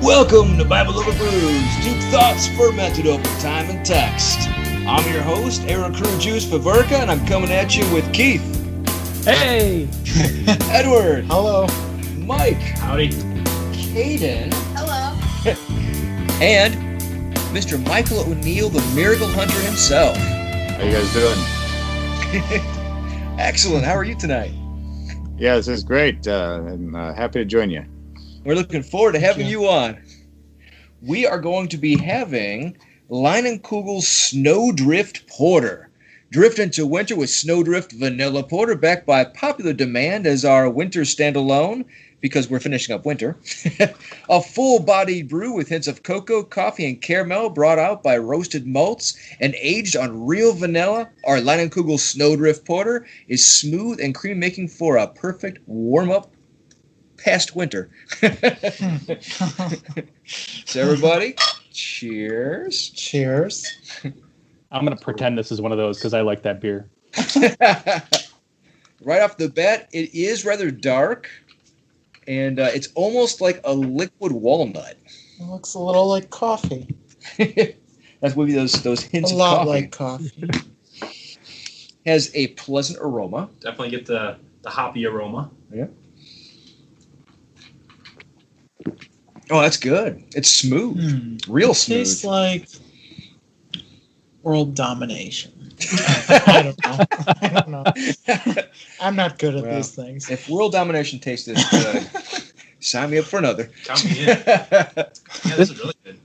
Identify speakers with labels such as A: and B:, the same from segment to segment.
A: Welcome to Bible Over Brews, deep thoughts fermented over time and text. I'm your host, Aaron Crew Juice Paverka, and I'm coming at you with Keith.
B: Hey!
A: Edward.
C: Hello.
A: Mike.
B: Howdy.
A: Caden.
D: Hello.
A: And Mr. Michael O'Neill, the miracle hunter himself.
C: How you guys doing?
A: Excellent. How are you tonight?
C: Yeah, this is great. I'm happy to join you.
A: We're looking forward to having you on. We are going to be having Leinenkugel's Snowdrift Porter. Drift into winter with Snowdrift Vanilla Porter, backed by popular demand as our winter standalone, because we're finishing up winter. A full-bodied brew with hints of cocoa, coffee, and caramel, brought out by roasted malts and aged on real vanilla. Our Leinenkugel Snowdrift Porter is smooth and cream-making for a perfect warm-up past winter. So everybody, cheers.
E: Cheers.
B: I'm going to pretend this is one of those because I like that beer.
A: Right off the bat, it is rather dark, and it's almost like a liquid walnut.
E: It looks a little like coffee.
A: That's maybe those hints of coffee.
E: A lot like coffee.
A: Has a pleasant aroma.
F: Definitely get the hoppy aroma.
A: Yeah. Oh, that's good. It's smooth. Real smooth.
E: Tastes like world domination. I don't know. I'm not good at these things.
A: If world domination tastes this good, sign me up for another.
F: Count me in. Yeah, this is really good.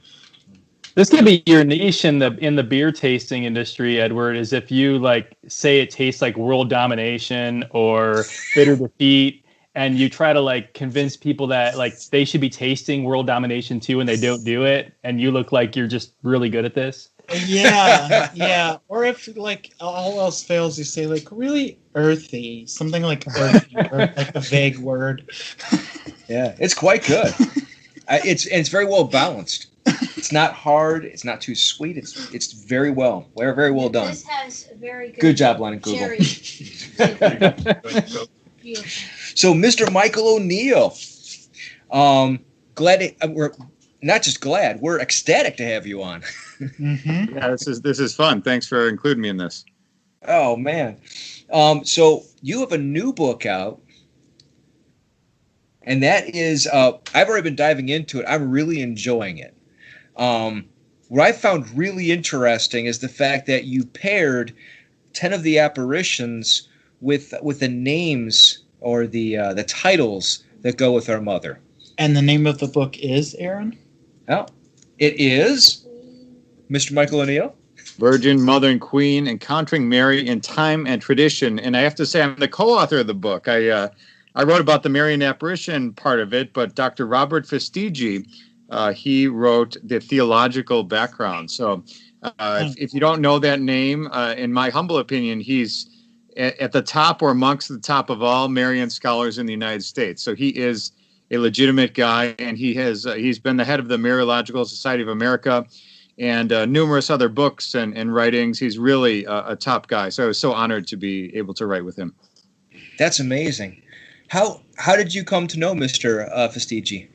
B: This could be your niche in the beer tasting industry, Edward, is if you say it tastes like world domination or bitter defeat, and you try to convince people that they should be tasting world domination too, and they don't do it, and you look like you're just really good at this.
E: Yeah. Or if all else fails, you say really earthy, something like earthy, or like a vague word.
A: Yeah, it's quite good. It's very well balanced. It's not hard. It's not too sweet. It's very well done.
D: This has a very
A: good job, Leinenkugel. So, Mr. Michael O'Neill, we're not just glad, we're ecstatic to have you on.
E: Mm-hmm.
C: Yeah, this is fun. Thanks for including me in this.
A: Oh man, so you have a new book out, and that is I've already been diving into it. I'm really enjoying it. What I found really interesting is the fact that you paired 10 of the apparitions with the names or the titles that go with our mother.
E: And the name of the book is, Aaron?
A: Oh, it is Mr. Michael O'Neill.
C: Virgin, Mother, and Queen, Encountering Mary in Time and Tradition. And I have to say, I'm the co-author of the book. I wrote about the Marian apparition part of it, but Dr. Robert Festigi, he wrote the theological background. So if you don't know that name, in my humble opinion, he's at the top or amongst the top of all Marian scholars in the United States. So he is a legitimate guy, and he's been the head of the Mariological Society of America and numerous other books and writings. He's really a top guy. So I was so honored to be able to write with him. That's
A: amazing. How did you come to know Mr. Festigi?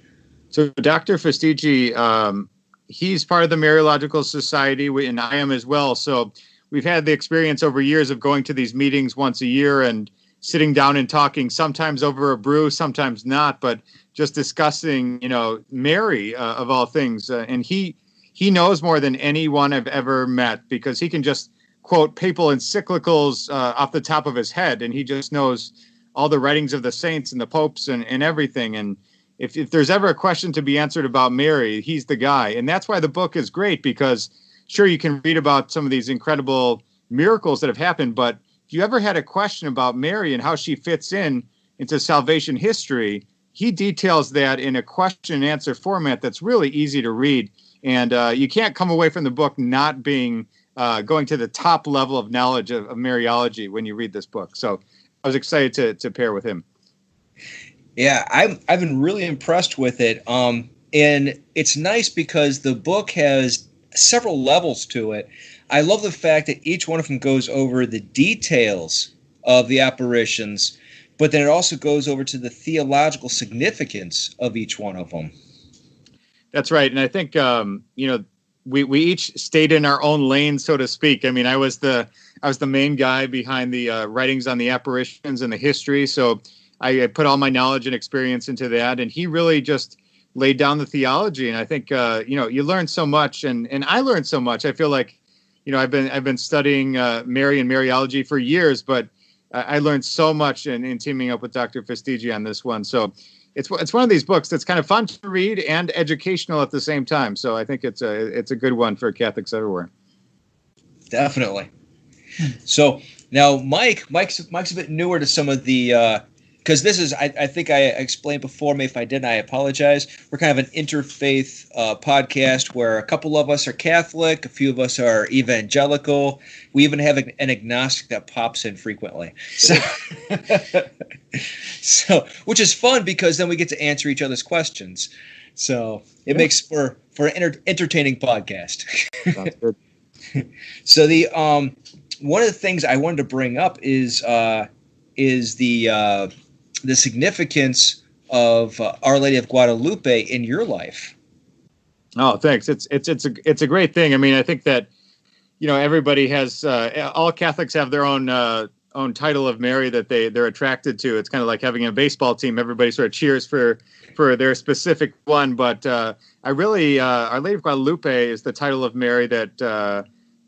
C: So Dr. Festigi, he's part of the Mariological Society, and I am as well. So we've had the experience over years of going to these meetings once a year and sitting down and talking, sometimes over a brew, sometimes not, but just discussing, Mary of all things. And he knows more than anyone I've ever met, because he can just quote papal encyclicals off the top of his head, and he just knows all the writings of the saints and the popes and everything. And if there's ever a question to be answered about Mary, he's the guy. And that's why the book is great, because sure, you can read about some of these incredible miracles that have happened, but if you ever had a question about Mary and how she fits into salvation history, he details that in a question and answer format that's really easy to read. And you can't come away from the book not being going to the top level of knowledge of Mariology when you read this book. So I was excited to pair with him.
A: Yeah, I've been really impressed with it. And it's nice because the book has several levels to it. I love the fact that each one of them goes over the details of the apparitions, but then it also goes over to the theological significance of each one of them.
C: That's right. And I think, we each stayed in our own lane, so to speak. I mean, I was the main guy behind the writings on the apparitions and the history. So I put all my knowledge and experience into that. And he really just laid down the theology. And I think, you learn so much, and I learned so much. I feel like, I've been studying Mary and Mariology for years, but I learned so much in teaming up with Dr. Fastigi on this one. So it's one of these books that's kind of fun to read and educational at the same time. So I think it's a good one for Catholics everywhere.
A: Definitely. So now Mike's a bit newer to some of the because this is I think I explained before. Maybe if I didn't, I apologize. We're kind of an interfaith podcast where a couple of us are Catholic, a few of us are evangelical. We even have an agnostic that pops in frequently. So which is fun because then we get to answer each other's questions. So it makes for an entertaining podcast.
C: Sounds good.
A: So the one of the things I wanted to bring up is the significance of Our Lady of Guadalupe in your life.
C: Oh, thanks. It's a great thing. I mean, I think that everybody has all Catholics have their own title of Mary that they're attracted to. It's kind of like having a baseball team. Everybody sort of cheers for their specific one. But I really Our Lady of Guadalupe is the title of Mary that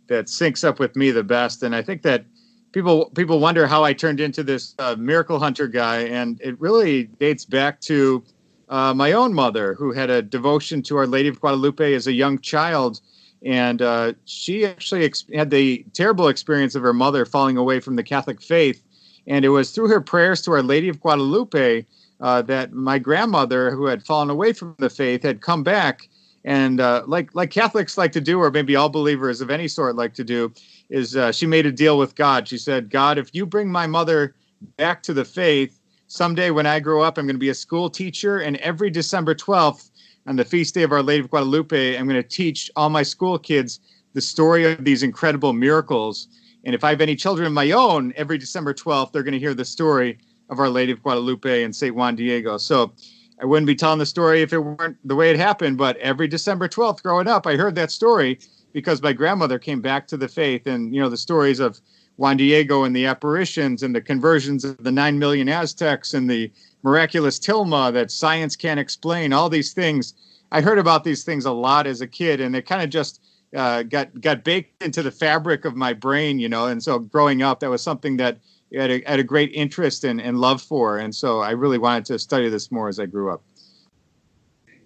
C: syncs up with me the best. And I think that people wonder how I turned into this miracle hunter guy, and it really dates back to my own mother, who had a devotion to Our Lady of Guadalupe as a young child, and she actually had the terrible experience of her mother falling away from the Catholic faith, and it was through her prayers to Our Lady of Guadalupe that my grandmother, who had fallen away from the faith, had come back. And like Catholics like to do, or maybe all believers of any sort like to do, is she made a deal with God. She said, God, if you bring my mother back to the faith, someday when I grow up, I'm going to be a school teacher. And every December 12th, on the feast day of Our Lady of Guadalupe, I'm going to teach all my school kids the story of these incredible miracles. And if I have any children of my own, every December 12th, they're going to hear the story of Our Lady of Guadalupe and St. Juan Diego. So I wouldn't be telling the story if it weren't the way it happened, but every December 12th growing up, I heard that story because my grandmother came back to the faith. And, the stories of Juan Diego and the apparitions and the conversions of the 9 million Aztecs and the miraculous tilma that science can't explain, all these things. I heard about these things a lot as a kid, and it kind of just got baked into the fabric of my brain, and so growing up, that was something that I had a great interest and love for. And so I really wanted to study this more as I grew up.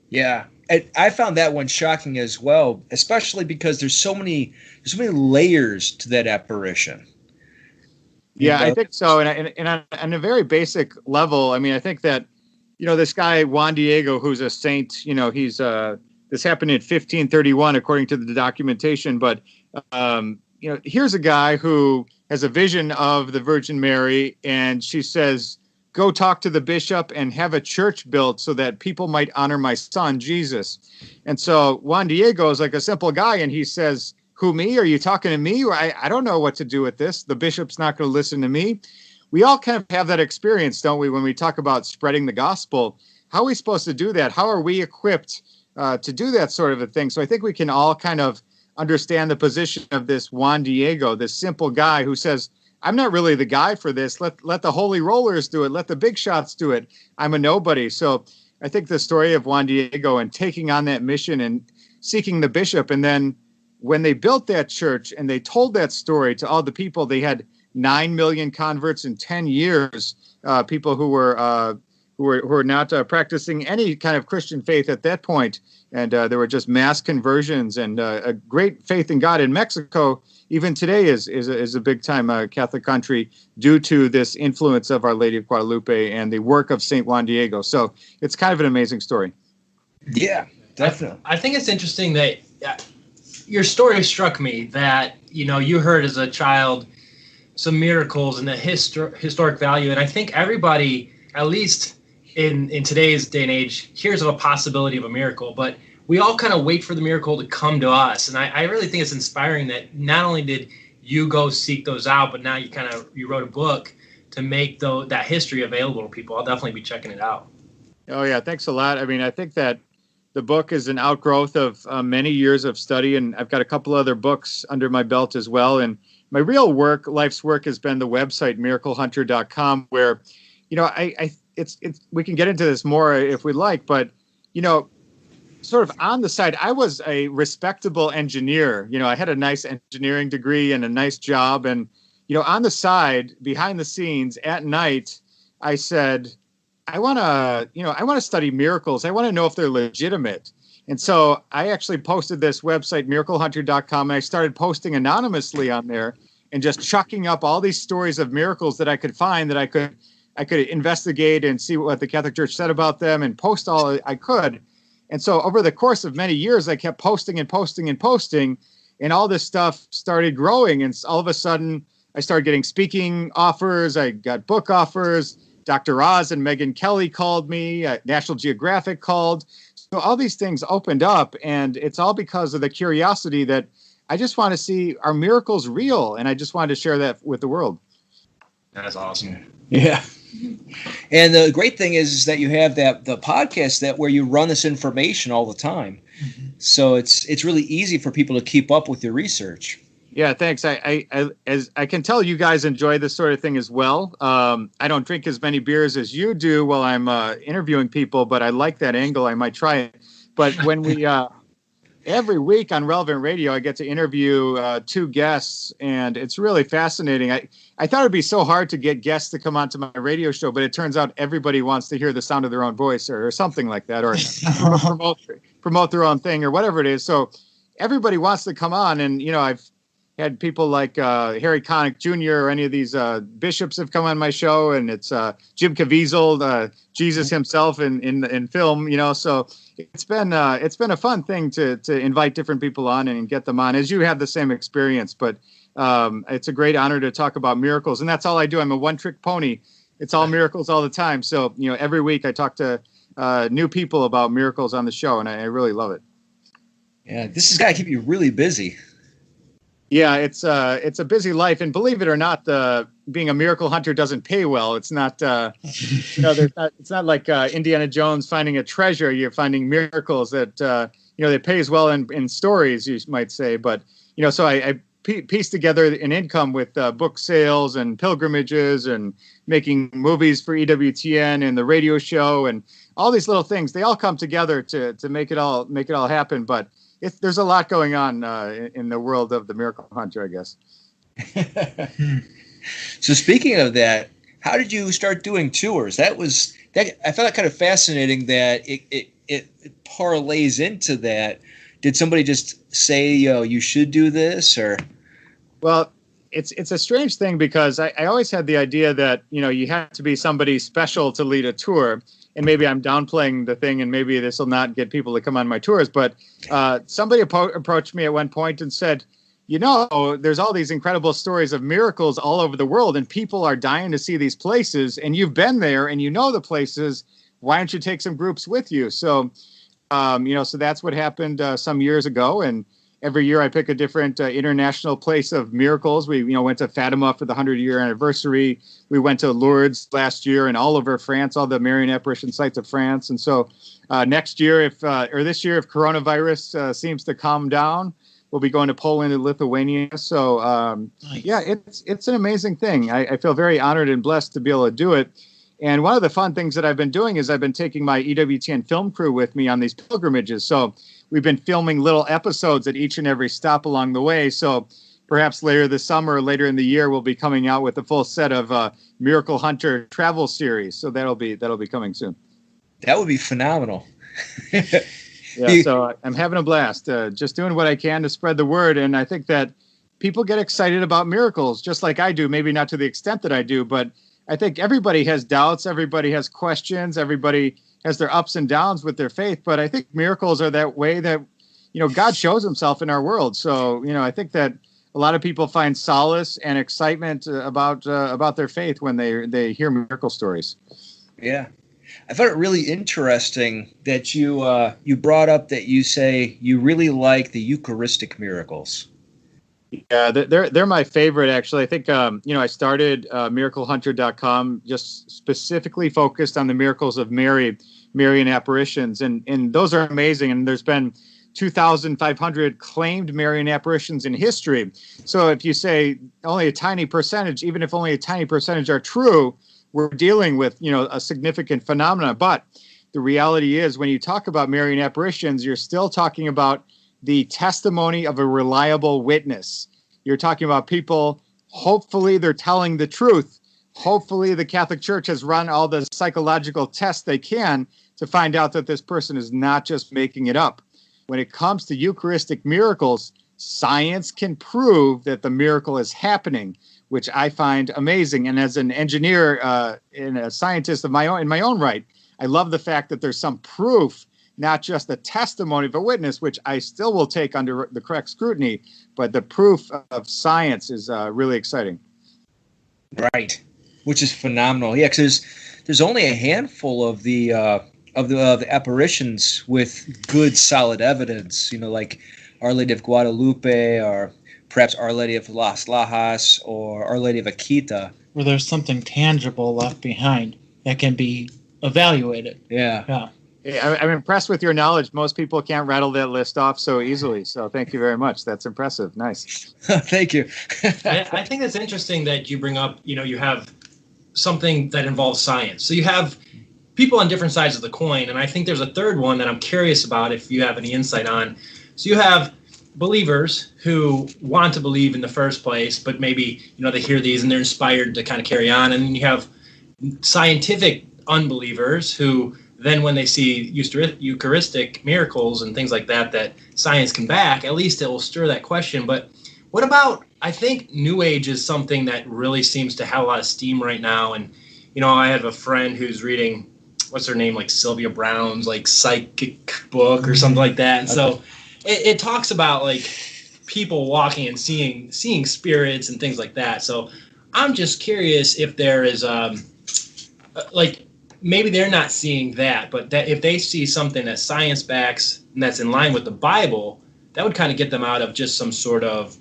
A: Yeah. I found that one shocking as well, especially because there's so many layers to that apparition.
C: Yeah, I think so. And on a very basic level, I mean, I think that, this guy, Juan Diego, who's a saint, he's this happened in 1531, according to the documentation. But, here's a guy who has a vision of the Virgin Mary, and she says, go talk to the bishop and have a church built so that people might honor my son, Jesus. And so Juan Diego is like a simple guy, and he says, who, me? Are you talking to me? I don't know what to do with this. The bishop's not going to listen to me. We all kind of have that experience, don't we, when we talk about spreading the gospel? How are we supposed to do that? How are we equipped to do that sort of a thing? So I think we can all kind of understand the position of this Juan Diego, this simple guy who says, I'm not really the guy for this. Let the holy rollers do it. Let the big shots do it. I'm a nobody. So I think the story of Juan Diego and taking on that mission and seeking the bishop, and then when they built that church and they told that story to all the people, they had 9 million converts in 10 years, people who were not practicing any kind of Christian faith at that point. And there were just mass conversions and a great faith in God. In Mexico, even today, is a big-time Catholic country due to this influence of Our Lady of Guadalupe and the work of St. Juan Diego. So it's kind of an amazing story.
A: Yeah, definitely.
F: I think it's interesting that your story struck me that, you heard as a child some miracles and the historic value. And I think everybody, at least in today's day and age, hears of a possibility of a miracle, but we all kind of wait for the miracle to come to us. And I really think it's inspiring that not only did you go seek those out, but now you wrote a book to make that history available to people. I'll definitely be checking it out.
C: Oh yeah, thanks a lot. I mean, I think that The book is an outgrowth of many years of study, and I've got a couple other books under my belt as well. And my real work, life's work, has been the website miraclehunter.com, where, it's we can get into this more if we'd like, but sort of on the side, I was a respectable engineer. I had a nice engineering degree and a nice job, and on the side, behind the scenes, at night, I said, I want to study miracles. I want to know if they're legitimate. And so I actually posted this website, miraclehunter.com, and I started posting anonymously on there and just chucking up all these stories of miracles that I could find, that I could investigate and see what the Catholic Church said about them, and post all I could. And so over the course of many years, I kept posting and posting and posting, and all this stuff started growing. And all of a sudden, I started getting speaking offers. I got book offers. Dr. Oz and Megyn Kelly called me. National Geographic called. So all these things opened up, and it's all because of the curiosity that I just want to see, are miracles real? And I just wanted to share that with the world.
F: That's awesome.
A: Yeah. And the great thing is that you have the podcast where you run this information all the time. Mm-hmm. So it's really easy for people to keep up with your research.
C: Yeah, thanks. As I can tell, you guys enjoy this sort of thing as well. I don't drink as many beers as you do while I'm interviewing people, but I like that angle. I might try it. But when we every week on Relevant Radio, I get to interview two guests, and it's really fascinating. I thought it'd be so hard to get guests to come onto my radio show, but it turns out everybody wants to hear the sound of their own voice or something like that, or promote their own thing or whatever it is. So everybody wants to come on, and I've had people like Harry Connick Jr. or any of these bishops have come on my show, and it's Jim Caviezel, Jesus himself in film, so it's been a fun thing to invite different people on and get them on, as you have the same experience. But it's a great honor to talk about miracles, and that's all I do. I'm a one-trick pony. It's all miracles all the time. So every week I talk to new people about miracles on the show, and I really love it.
A: Yeah, this has got to keep you really busy.
C: Yeah, it's a busy life, and believe it or not, being a miracle hunter doesn't pay well. It's not, it's not like Indiana Jones finding a treasure. You're finding miracles that that pays well in stories, you might say. But so I piece together an income with book sales and pilgrimages and making movies for EWTN and the radio show and all these little things. They all come together to make it all happen. But there's a lot going on in the world of the miracle hunter, I guess.
A: So speaking of that, how did you start doing tours? I found it kind of fascinating that it parlays into that. Did somebody just say, you should do this, or? Well,
C: it's a strange thing, because I always had the idea that, you have to be somebody special to lead a tour. And maybe I'm downplaying the thing, and maybe this will not get people to come on my tours. But somebody approached me at one point and said, there's all these incredible stories of miracles all over the world, and people are dying to see these places. And you've been there, and the places. Why don't you take some groups with you? So, so that's what happened some years ago. And every year I pick a different international place of miracles. We went to Fatima for the 100-year anniversary. We went to Lourdes last year and all over France, all the Marian apparition sites of France. And so next year, this year, if coronavirus seems to calm down, we'll be going to Poland and Lithuania. So nice. Yeah, it's an amazing thing. I feel very honored and blessed to be able to do it. And one of the fun things that I've been doing is I've been taking my EWTN film crew with me on these pilgrimages. So we've been filming little episodes at each and every stop along the way. So perhaps later this summer or later in the year, we'll be coming out with a full set of Miracle Hunter travel series. So that'll be coming soon.
A: That would be phenomenal.
C: Yeah, so I'm having a blast, just doing what I can to spread the word. And I think that people get excited about miracles, just like I do, maybe not to the extent that I do, but I think everybody has doubts. Everybody has questions. Everybody has their ups and downs with their faith. But I think miracles are that way that, God shows himself in our world. So, I think that a lot of people find solace and excitement about their faith when they hear miracle stories.
A: Yeah. I found it really interesting that you brought up that you say you really like the Eucharistic miracles.
C: Yeah, they're my favorite, actually. I think, I started miraclehunter.com just specifically focused on the miracles of Mary Marian apparitions, and those are amazing. And there's been 2,500 claimed Marian apparitions in history. So if you say only a tiny percentage, even if only a tiny percentage are true, we're dealing with, a significant phenomenon. But the reality is, when you talk about Marian apparitions, you're still talking about the testimony of a reliable witness. You're talking about people, hopefully they're telling the truth. Hopefully the Catholic Church has run all the psychological tests they can to find out that this person is not just making it up. When it comes to Eucharistic miracles, science can prove that the miracle is happening, which I find amazing. And as an engineer and a scientist in my own right, I love the fact that there's some proof, not just the testimony of a witness, which I still will take under the correct scrutiny, but the proof of science is really exciting.
A: Right, which is phenomenal. Yeah, because there's only a handful of the apparitions with good, solid evidence. Like Our Lady of Guadalupe, or perhaps Our Lady of Las Lajas, or Our Lady of Akita,
E: where there's something tangible left behind that can be evaluated.
A: Yeah.
C: I'm impressed with your knowledge. Most people can't rattle that list off so easily. So thank you very much. That's impressive. Nice.
A: Thank you.
F: I think that's interesting that you bring up, you have something that involves science. So you have people on different sides of the coin. And I think there's a third one that I'm curious about if you have any insight on. So you have believers who want to believe in the first place, but maybe, they hear these and they're inspired to kind of carry on. And then you have scientific unbelievers who then when they see Eucharistic miracles and things like that science can back, at least it will stir that question. But what about, I think New Age is something that really seems to have a lot of steam right now. And, I have a friend who's reading, what's her name, like Sylvia Brown's like psychic book or something like that. And so it talks about like people walking and seeing spirits and things like that. So I'm just curious if there is maybe they're not seeing that, but that if they see something that science backs and that's in line with the Bible, that would kind of get them out of just some sort of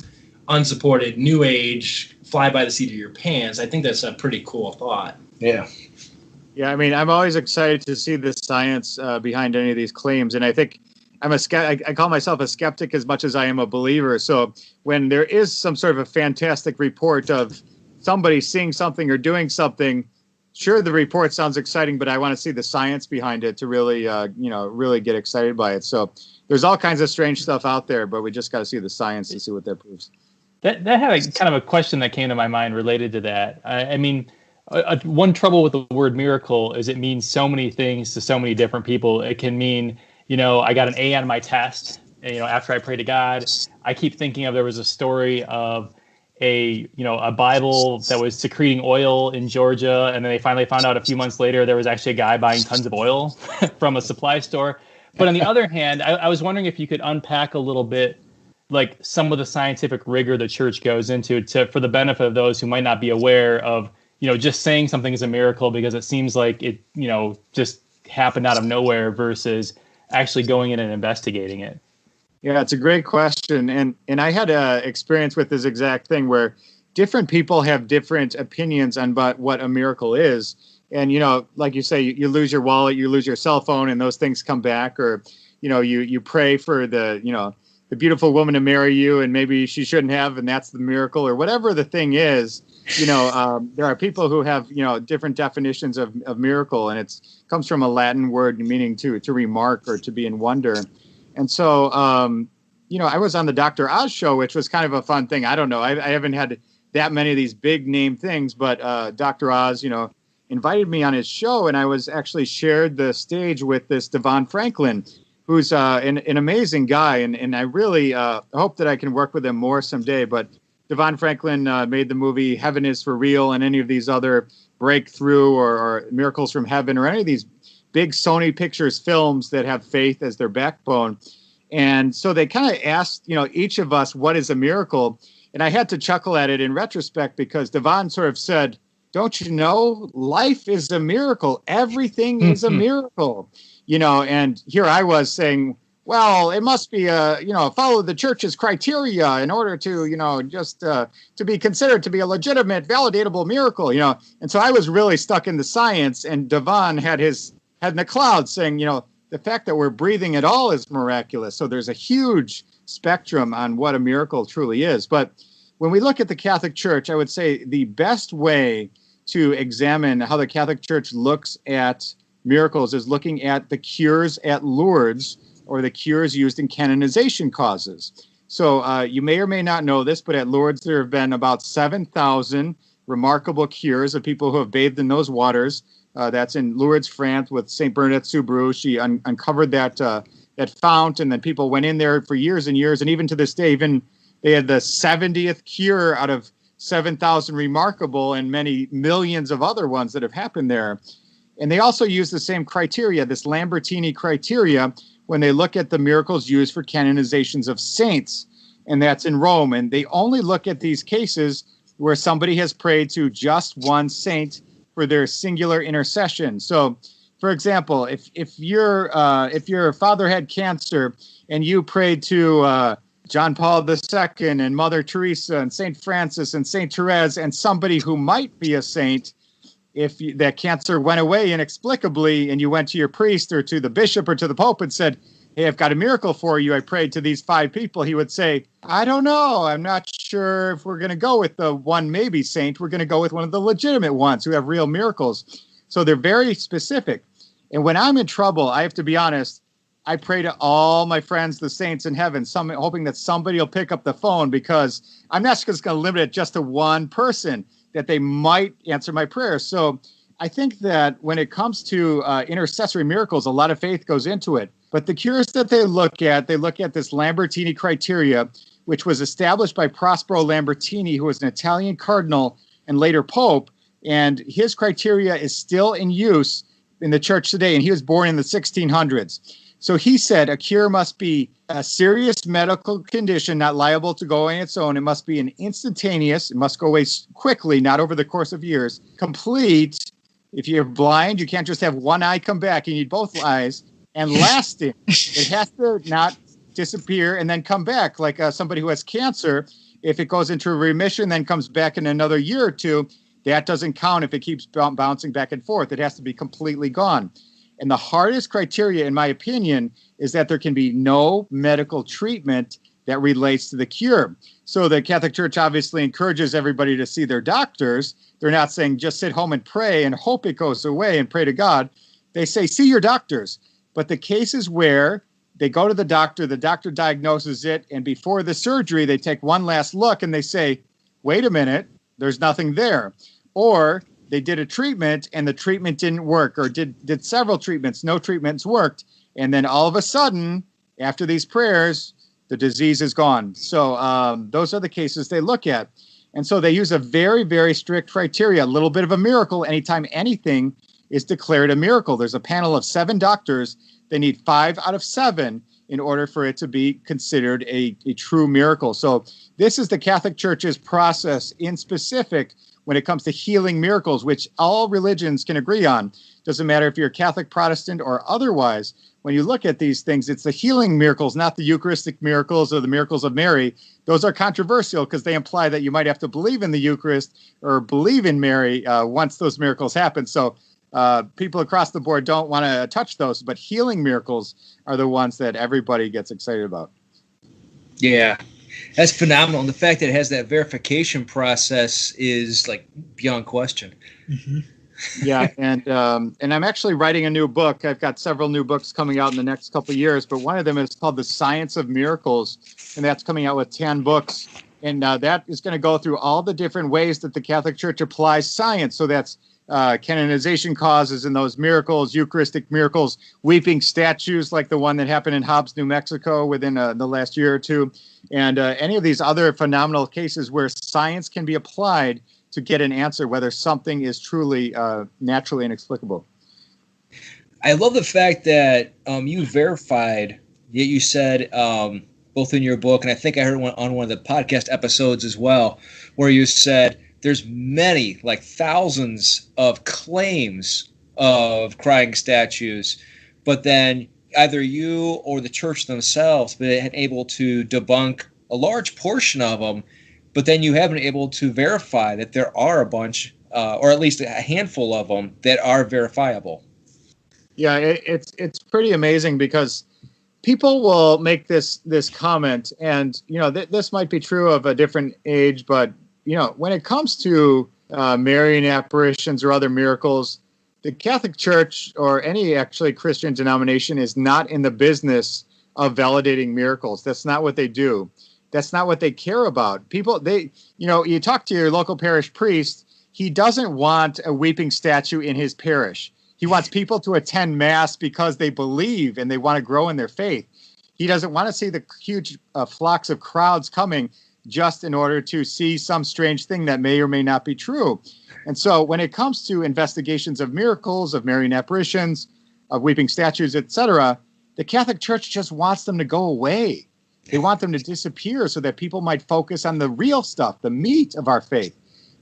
F: unsupported New Age, fly by the seat of your pants. I think that's a pretty cool thought.
A: Yeah.
C: Yeah, I mean, I'm always excited to see the science behind any of these claims, and I think I call myself a skeptic as much as I am a believer. So when there is some sort of a fantastic report of somebody seeing something or doing something, sure, the report sounds exciting, but I want to see the science behind it to really, really get excited by it. So there's all kinds of strange stuff out there, but we just got to see the science to see what that proves.
B: That had a kind of a question that came to my mind related to that. I mean, one trouble with the word miracle is it means so many things to so many different people. It can mean, I got an A on my test, after I pray to God. I keep thinking of, there was a story of a Bible that was secreting oil in Georgia, and then they finally found out a few months later there was actually a guy buying tons of oil from a supply store. But on the other hand, I was wondering if you could unpack a little bit like some of the scientific rigor the church goes into for the benefit of those who might not be aware of, just saying something is a miracle because it seems like it, just happened out of nowhere versus actually going in and investigating it.
C: Yeah, it's a great question. And I had a experience with this exact thing where different people have different opinions on what a miracle is. And, like you say, you lose your wallet, you lose your cell phone, and those things come back. Or, you pray for the beautiful woman to marry you, and maybe she shouldn't have, and that's the miracle, or whatever the thing is. There are people who have, different definitions of miracle, and it comes from a Latin word meaning to remark or to be in wonder. And so, I was on the Dr. Oz show, which was kind of a fun thing. I don't know. I haven't had that many of these big name things, but Dr. Oz, invited me on his show, and I was actually shared the stage with this Devon Franklin, who's an amazing guy. And I really hope that I can work with him more someday. But Devon Franklin made the movie Heaven is for Real, and any of these other Breakthrough or Miracles from Heaven or any of these big Sony Pictures films that have faith as their backbone. And so they kind of asked, each of us, what is a miracle? And I had to chuckle at it in retrospect because Devon sort of said, don't you know, life is a miracle. Everything is a miracle, and here I was saying, well, it must be follow the church's criteria in order to, to be considered to be a legitimate, validatable miracle, And so I was really stuck in the science, and Devon had his head in the clouds saying, the fact that we're breathing at all is miraculous. So there's a huge spectrum on what a miracle truly is. But when we look at the Catholic Church, I would say the best way to examine how the Catholic Church looks at miracles is looking at the cures at Lourdes or the cures used in canonization causes. So you may or may not know this, but at Lourdes there have been about 7,000 remarkable cures of people who have bathed in those waters. That's in Lourdes, France, with St. Bernadette Soubirous. She uncovered that fount, and then people went in there for years and years, and even to this day, even they had the 70th cure out of 7,000 remarkable and many millions of other ones that have happened there. And they also use the same criteria, this Lambertini criteria, when they look at the miracles used for canonizations of saints, and that's in Rome. And they only look at these cases where somebody has prayed to just one saint for their singular intercession. So, for example, if your father had cancer and you prayed to John Paul II and Mother Teresa and St. Francis and St. Therese and somebody who might be a saint, if that cancer went away inexplicably and you went to your priest or to the bishop or to the pope and said, hey, I've got a miracle for you, I prayed to these 5 people, he would say, I don't know, I'm not sure if we're going to go with the one maybe saint, we're going to go with one of the legitimate ones who have real miracles. So they're very specific. And when I'm in trouble, I have to be honest, I pray to all my friends, the saints in heaven, hoping that somebody will pick up the phone, because I'm not just going to limit it just to one person, that they might answer my prayers. So I think that when it comes to intercessory miracles, a lot of faith goes into it. But the cures that they look at this Lambertini criteria, which was established by Prospero Lambertini, who was an Italian cardinal and later pope. And his criteria is still in use in the church today. And he was born in the 1600s. So he said a cure must be a serious medical condition, not liable to go on its own. It must be an instantaneous. It must go away quickly, not over the course of years. Complete. If you're blind, you can't just have one eye come back. You need both eyes. And lasting. It has to not disappear and then come back. Like somebody who has cancer, if it goes into remission, then comes back in another year or two, that doesn't count if it keeps bouncing back and forth. It has to be completely gone. And the hardest criteria, in my opinion, is that there can be no medical treatment that relates to the cure. So the Catholic Church obviously encourages everybody to see their doctors. They're not saying just sit home and pray and hope it goes away and pray to God. They say, see your doctors. But the cases where they go to the doctor diagnoses it, and before the surgery, they take one last look and they say, wait a minute, there's nothing there. Or they did a treatment and the treatment didn't work, or did several treatments, no treatments worked. And then all of a sudden, after these prayers, the disease is gone. So those are the cases they look at. And so they use a very, very strict criteria, a little bit of a miracle anytime anything is declared a miracle. There's a panel of 7 doctors. They need 5 out of 7 in order for it to be considered a true miracle. So this is the Catholic Church's process in specific when it comes to healing miracles, which all religions can agree on. Doesn't matter if you're Catholic, Protestant, or otherwise. When you look at these things, it's the healing miracles, not the Eucharistic miracles or the miracles of Mary. Those are controversial because they imply that you might have to believe in the Eucharist or believe in Mary once those miracles happen. So people across the board don't want to touch those, but healing miracles are the ones that everybody gets excited about.
A: Yeah, that's phenomenal. And the fact that it has that verification process is like beyond question.
E: Mm-hmm.
C: Yeah, and I'm actually writing a new book. I've got several new books coming out in the next couple of years, but one of them is called The Science of Miracles, and that's coming out with 10 books. And that is going to go through all the different ways that the Catholic Church applies science. So that's canonization causes and those miracles, Eucharistic miracles, weeping statues like the one that happened in Hobbs, New Mexico within the last year or two, and any of these other phenomenal cases where science can be applied to get an answer whether something is truly naturally inexplicable.
A: I love the fact that you verified, yet you said both in your book, and I think I heard on one of the podcast episodes as well, where you said there's many, like thousands of claims of crying statues, but then either you or the church themselves been able to debunk a large portion of them, but then you haven't been able to verify that there are a bunch, or at least a handful of them that are verifiable.
C: Yeah, it's pretty amazing because people will make this comment, and this might be true of a different age, but when it comes to Marian apparitions or other miracles, the Catholic Church or any actually Christian denomination is not in the business of validating miracles. That's not what they do. That's not what they care about. People, you talk to your local parish priest, he doesn't want a weeping statue in his parish. He wants people to attend Mass because they believe and they want to grow in their faith. He doesn't want to see the huge flocks of crowds coming just in order to see some strange thing that may or may not be true. And so when it comes to investigations of miracles, of Marian apparitions, of weeping statues, etc., the Catholic Church just wants them to go away. They want them to disappear so that people might focus on the real stuff, the meat of our faith.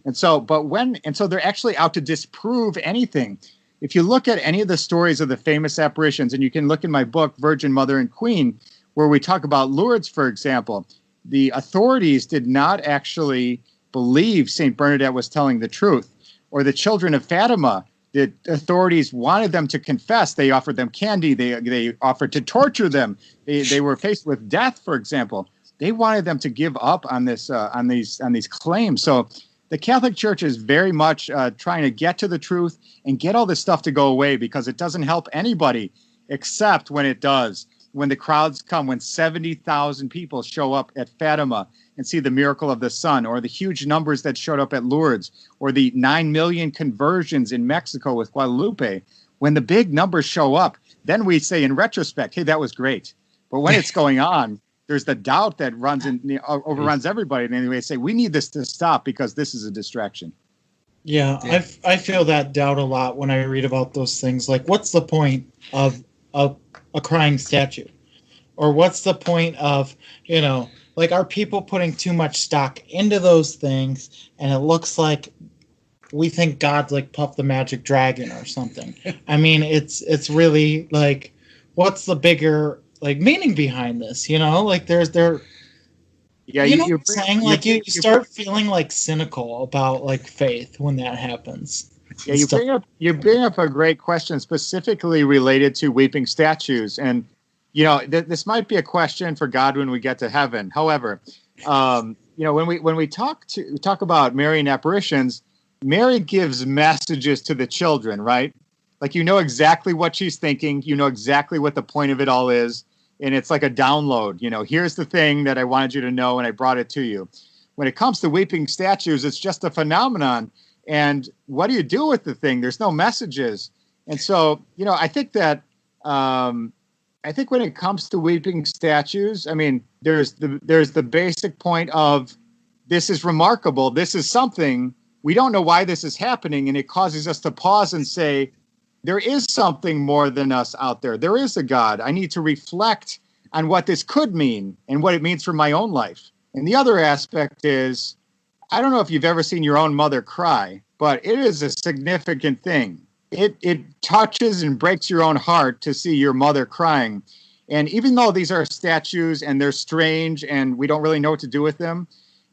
C: And so they're actually out to disprove anything. If you look at any of the stories of the famous apparitions, and you can look in my book, Virgin, Mother, and Queen, where we talk about Lourdes, for example, the authorities did not actually believe St. Bernadette was telling the truth. Or the children of Fatima, the authorities wanted them to confess. They offered them candy. They offered to torture them. They were faced with death, for example. They wanted them to give up on this on these claims. So the Catholic Church is very much trying to get to the truth and get all this stuff to go away, because it doesn't help anybody except when it does. When the crowds come, when 70,000 people show up at Fatima and see the miracle of the sun, or the huge numbers that showed up at Lourdes, or the 9 million conversions in Mexico with Guadalupe, when the big numbers show up, then we say in retrospect, hey, that was great. But when it's going on, there's the doubt that overruns everybody. And anyway, say we need this to stop because this is a distraction.
E: Yeah, I feel that doubt a lot when I read about those things. Like, what's the point of a crying statue? Or what's the point of, like, are people putting too much stock into those things, and it looks like we think God's like Puff the Magic Dragon or something? I mean, it's really like, what's the bigger like meaning behind this? Like you're saying, like you start feeling like cynical about like faith when that happens.
C: Yeah, you bring up a great question specifically related to weeping statues, and this might be a question for God when we get to heaven. However, when we talk about Marian apparitions, Mary gives messages to the children, right? Like, exactly what she's thinking, exactly what the point of it all is, and it's like a download. Here's the thing that I wanted you to know, and I brought it to you. When it comes to weeping statues, it's just a phenomenon. And what do you do with the thing? There's no messages. And so, I think that I think when it comes to weeping statues, I mean, there's the basic point of this is remarkable. This is something. We don't know why this is happening, and it causes us to pause and say, there is something more than us out there. There is a God. I need to reflect on what this could mean and what it means for my own life. And the other aspect is, I don't know if you've ever seen your own mother cry, but it is a significant thing. It touches and breaks your own heart to see your mother crying. And even though these are statues and they're strange and we don't really know what to do with them,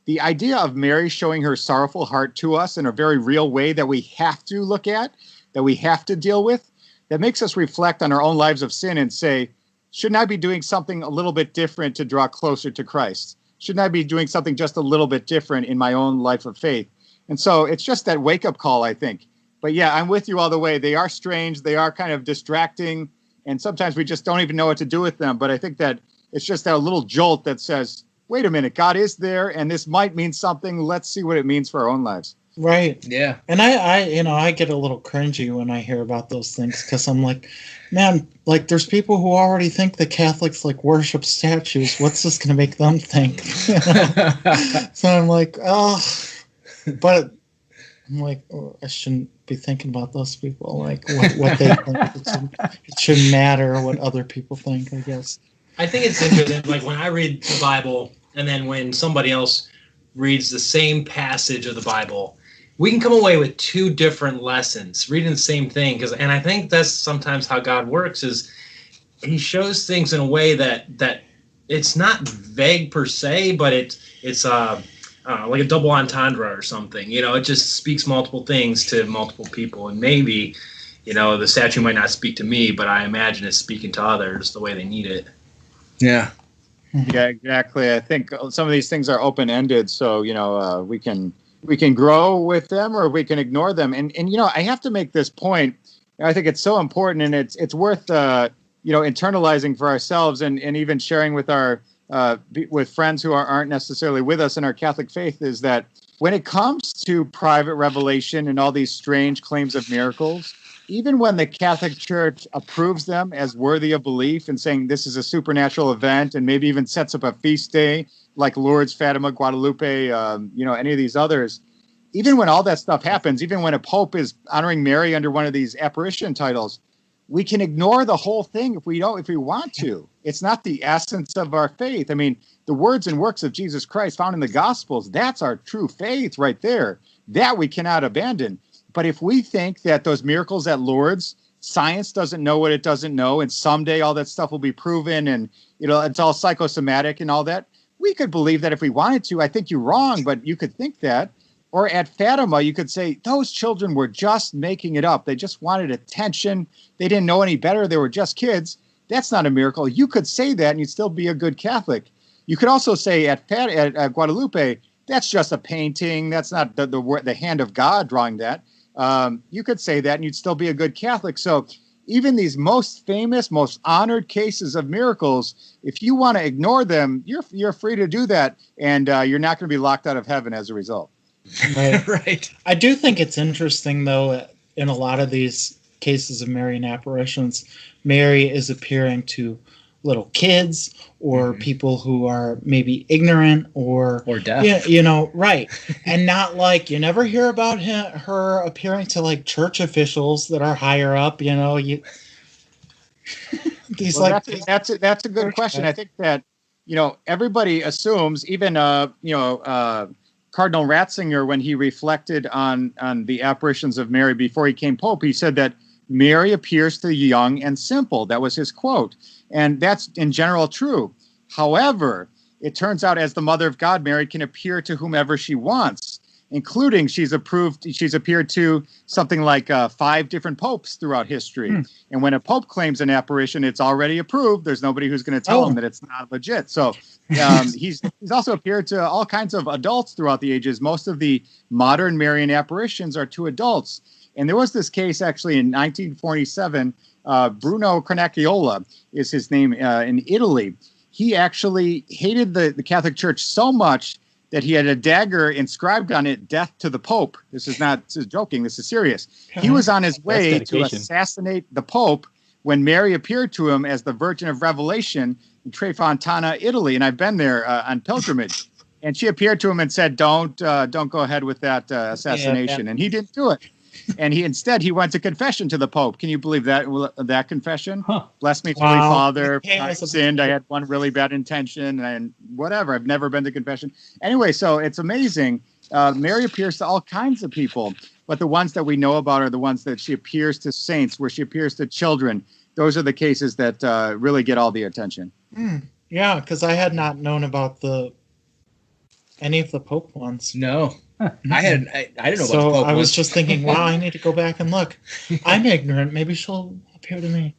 C: the idea of Mary showing her sorrowful heart to us in a very real way that we have to look at, that we have to deal with, that makes us reflect on our own lives of sin and say, shouldn't I be doing something a little bit different to draw closer to Christ? Shouldn't I be doing something just a little bit different in my own life of faith? And so it's just that wake-up call, I think. But yeah, I'm with you all the way. They are strange. They are kind of distracting. And sometimes we just don't even know what to do with them. But I think that it's just that little jolt that says, wait a minute, God is there, and this might mean something. Let's see what it means for our own lives.
E: Right.
A: Yeah.
E: And I get a little cringy when I hear about those things, because I'm like, man, like there's people who already think the Catholics like worship statues. What's this going to make them think? So I'm like, oh, but I'm like, oh, I shouldn't be thinking about those people, like what they think. It shouldn't matter what other people think, I guess.
F: I think it's interesting, like when I read the Bible and then when somebody else reads the same passage of the Bible, we can come away with two different lessons reading the same thing. And I think that's sometimes how God works, is he shows things in a way that it's not vague per se, but it's like a double entendre or something. It just speaks multiple things to multiple people. And maybe the statue might not speak to me, but I imagine it's speaking to others the way they need it.
A: Yeah.
C: Yeah, exactly. I think some of these things are open-ended, so we can grow with them or we can ignore them. And I have to make this point. I think it's so important, and it's worth internalizing for ourselves and even sharing with our with friends who aren't necessarily with us in our Catholic faith, is that when it comes to private revelation and all these strange claims of miracles, even when the Catholic Church approves them as worthy of belief and saying this is a supernatural event and maybe even sets up a feast day like Lourdes, Fatima, Guadalupe, any of these others, even when all that stuff happens, even when a pope is honoring Mary under one of these apparition titles, we can ignore the whole thing if we want to. It's not the essence of our faith. I mean, the words and works of Jesus Christ found in the Gospels, that's our true faith right there. That we cannot abandon. But if we think that those miracles at Lourdes, science doesn't know what it doesn't know, and someday all that stuff will be proven, and it's all psychosomatic and all that, we could believe that if we wanted to. I think you're wrong, but you could think that. Or at Fatima, you could say those children were just making it up. They just wanted attention. They didn't know any better. They were just kids. That's not a miracle. You could say that and you'd still be a good Catholic. You could also say at Guadalupe, that's just a painting. That's not the hand of God drawing that. You could say that and you'd still be a good Catholic. So even these most famous, most honored cases of miracles, if you want to ignore them, you're free to do that. And you're not going to be locked out of heaven as a result.
E: Right.
A: Right.
E: I do think it's interesting, though, in a lot of these cases of Marian apparitions, Mary is appearing to little kids or people who are maybe ignorant or
B: deaf.
E: Right. And not like you never hear about her appearing to like church officials that are higher up. These
C: that's a good question. I think that everybody assumes, even Cardinal Ratzinger, when he reflected on the apparitions of Mary before he became Pope, he said that Mary appears to the young and simple. That was his quote. And that's in general true. However, it turns out as the Mother of God, Mary can appear to whomever she wants, including she's appeared to something like 5 different popes throughout history. And when a pope claims an apparition, it's already approved. There's nobody who's going to tell him that it's not legit. So he's also appeared to all kinds of adults throughout the ages. Most of the modern Marian apparitions are to adults. And there was this case actually in 1947. Bruno Carnacchiola is his name, in Italy. He actually hated the Catholic Church so much that he had a dagger inscribed on it, "Death to the Pope." This is joking. This is serious. He was on his way to assassinate the Pope when Mary appeared to him as the Virgin of Revelation in Trefontana, Italy. And I've been there on pilgrimage. And she appeared to him and said, don't go ahead with that assassination. And he didn't do it. And instead he went to confession to the Pope. Can you believe that confession? Bless me, Holy Father. I sinned. I had one really bad intention and whatever. I've never been to confession. Anyway, so it's amazing. Mary appears to all kinds of people, but the ones that we know about are the ones that she appears to saints, where she appears to children. Those are the cases that really get all the attention.
E: Yeah, because I had not known about any of the Pope ones.
A: No. I didn't know about the
E: So
A: Pope
E: I was
A: ones.
E: just thinking, wow, I need to go back and look. I'm ignorant. Maybe she'll appear to me.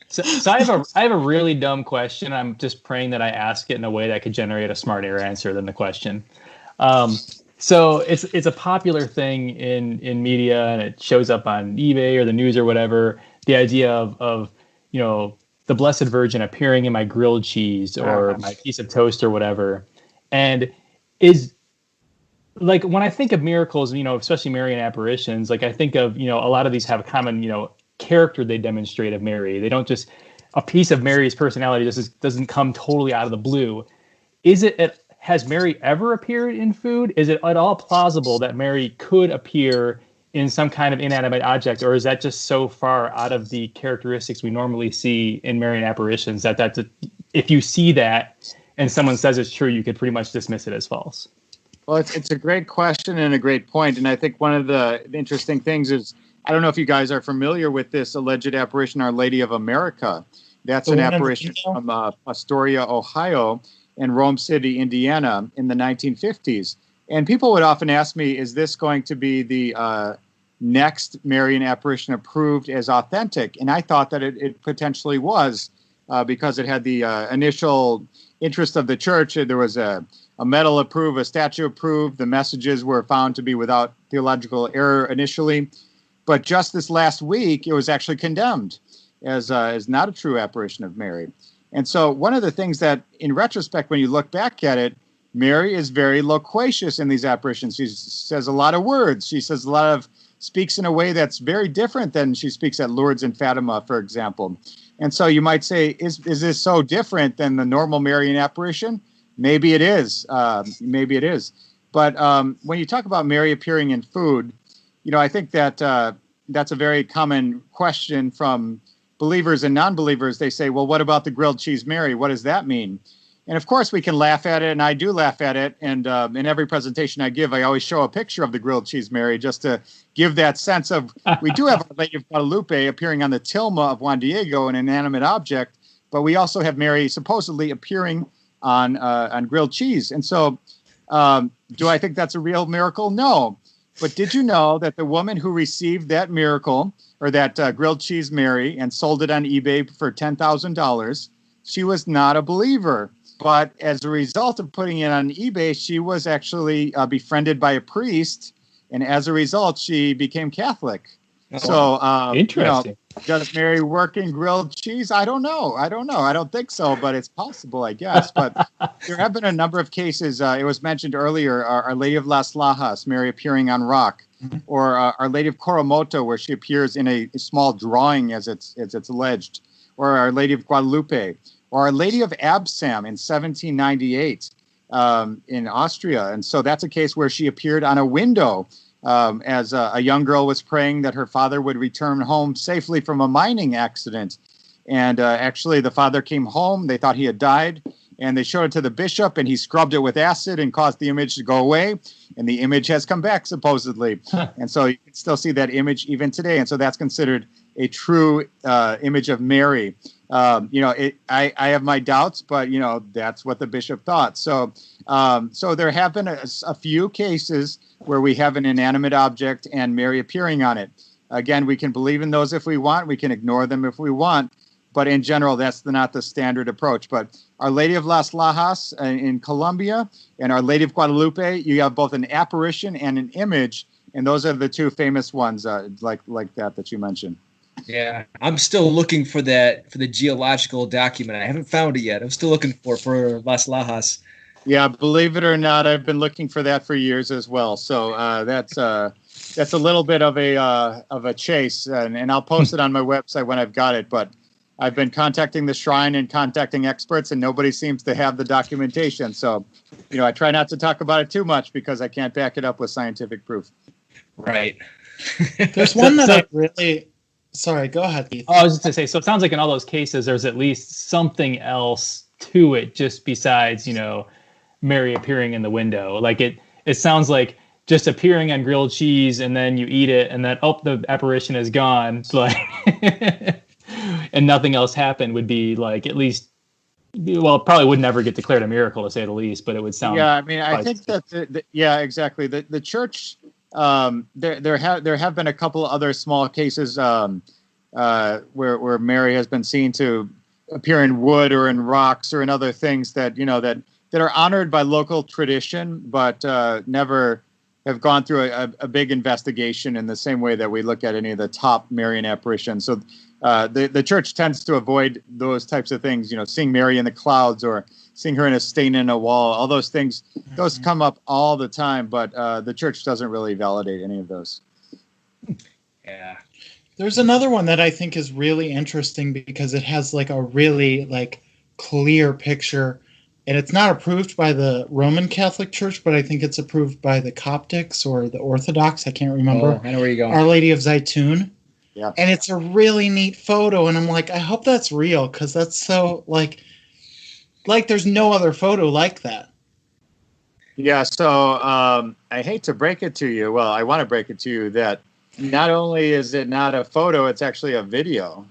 B: So I have a really dumb question. I'm just praying that I ask it in a way that could generate a smarter answer than the question. So it's a popular thing in media, and it shows up on eBay or the news or whatever. The idea of the Blessed Virgin appearing in my grilled cheese or my piece of toast or whatever, and is like when I think of miracles, especially Marian apparitions, like I think of a lot of these have a common character they demonstrate of Mary. They don't just a piece of Mary's personality just doesn't come totally out of the blue. Has Mary ever appeared in food? Is it at all plausible that Mary could appear in some kind of inanimate object, or is that just so far out of the characteristics we normally see in Marian apparitions that if you see that and someone says it's true, you could pretty much dismiss it as false?
C: Well, it's a great question and a great point. And I think one of the interesting things is, I don't know if you guys are familiar with this alleged apparition, Our Lady of America. That's an apparition from Astoria, Ohio, and Rome City, Indiana in the 1950s. And people would often ask me, is this going to be the next Marian apparition approved as authentic? And I thought that it potentially was, because it had the initial interest of the church. There was a medal approved, a statue approved. The messages were found to be without theological error initially. But just this last week, it was actually condemned as not a true apparition of Mary. And so one of the things that, in retrospect, when you look back at it, Mary is very loquacious in these apparitions. She says a lot of words. She says speaks in a way that's very different than she speaks at Lourdes and Fatima, for example. And so you might say, is this so different than the normal Marian apparition? Maybe it is. Maybe it is. But when you talk about Mary appearing in food, I think that that's a very common question from believers and non-believers. They say, well, what about the grilled cheese Mary? What does that mean? And of course, we can laugh at it, and I do laugh at it. And in every presentation I give, I always show a picture of the grilled cheese Mary just to give that sense of, we do have Our Lady of Guadalupe appearing on the tilma of Juan Diego, an inanimate object, but we also have Mary supposedly appearing on grilled cheese. And so do I think that's a real miracle? No. But did you know that the woman who received that miracle, or that grilled cheese Mary, and sold it on eBay for $10,000, she was not a believer? But as a result of putting it on eBay, she was actually befriended by a priest, and as a result, she became Catholic.
B: Oh,
C: so,
B: interesting.
C: Does Mary work in grilled cheese? I don't know. I don't think so, but it's possible, I guess. But there have been a number of cases. It was mentioned earlier, Our Lady of Las Lajas, Mary appearing on rock, or Our Lady of Coromoto, where she appears in a small drawing, as it's alleged, or Our Lady of Guadalupe, or Our Lady of Absam in 1798 in Austria. And so that's a case where she appeared on a window as a young girl was praying that her father would return home safely from a mining accident. And actually, the father came home. They thought he had died. And they showed it to the bishop, and he scrubbed it with acid and caused the image to go away. And the image has come back, supposedly. And so you can still see that image even today. And so that's considered a true image of Mary. I have my doubts, but, that's what the bishop thought. So there have been a few cases where we have an inanimate object and Mary appearing on it. Again, we can believe in those if we want. We can ignore them if we want. But in general, that's not the standard approach. But Our Lady of Las Lajas in Colombia and Our Lady of Guadalupe, you have both an apparition and an image. And those are the two famous ones like that you mentioned.
A: Yeah, I'm still looking for the geological document. I haven't found it yet. I'm still looking for Las Lajas.
C: Yeah, believe it or not, I've been looking for that for years as well. So that's a little bit of a chase, and I'll post it on my website when I've got it. But I've been contacting the shrine and contacting experts, and nobody seems to have the documentation. So, I try not to talk about it too much because I can't back it up with scientific proof.
A: Right.
E: There's one that I really... Sorry, go ahead, Keith.
B: Oh, I was just going to say, so it sounds like in all those cases, there's at least something else to it just besides, Mary appearing in the window. Like it sounds like just appearing on grilled cheese and then you eat it and then, the apparition is gone. Like, and nothing else happened would be like, at least, well, it probably would never get declared a miracle to say the least, but it would sound.
C: Yeah, I mean, I think that, yeah, exactly. The church, there have been a couple other small cases where Mary has been seen to appear in wood or in rocks or in other things that that are honored by local tradition, but never have gone through a big investigation in the same way that we look at any of the top Marian apparitions. So the church tends to avoid those types of things, seeing Mary in the clouds or seeing her in a stain in a wall. All those things, those come up all the time, but the church doesn't really validate any of those.
A: Yeah.
E: There's another one that I think is really interesting because it has like a really clear picture, and it's not approved by the Roman Catholic Church, but I think it's approved by the Coptics or the Orthodox. I can't remember.
A: Oh, I know where you're going.
E: Our Lady of Zaytun.
C: Yeah.
E: And it's a really neat photo, and I'm like, I hope that's real because that's so like there's no other photo like that.
C: Yeah, so I hate to break it to you. Well, I want to break it to you that not only is it not a photo, it's actually a video.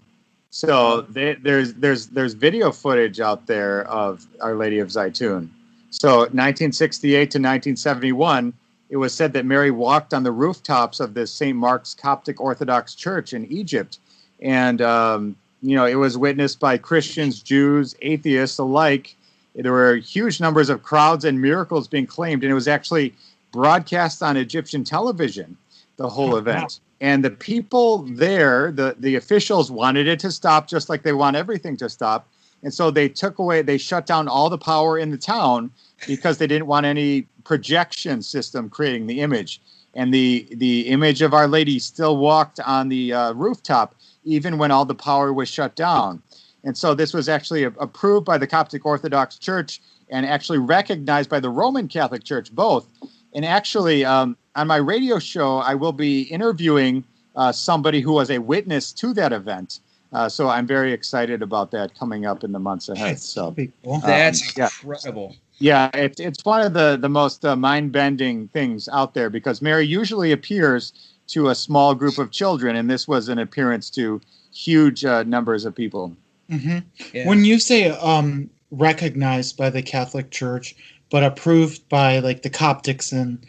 C: So there's video footage out there of Our Lady of Zaytun. So 1968 to 1971, it was said that Mary walked on the rooftops of the St. Mark's Coptic Orthodox Church in Egypt. And, it was witnessed by Christians, Jews, atheists alike. There were huge numbers of crowds and miracles being claimed. And it was actually broadcast on Egyptian television, the whole event. And the people there, the officials wanted it to stop just like they want everything to stop. And so they shut down all the power in the town because they didn't want any projection system creating the image. And the image of Our Lady still walked on the rooftop, even when all the power was shut down. And so this was actually approved by the Coptic Orthodox Church and actually recognized by the Roman Catholic Church, both. And actually, on my radio show, I will be interviewing somebody who was a witness to that event. So I'm very excited about that coming up in the months ahead. So
E: cool.
A: That's incredible.
C: Yeah, it's one of the most mind-bending things out there, because Mary usually appears to a small group of children, and this was an appearance to huge numbers of people.
E: Mm-hmm.
A: Yeah.
E: When you say recognized by the Catholic Church, but approved by like the Coptics and,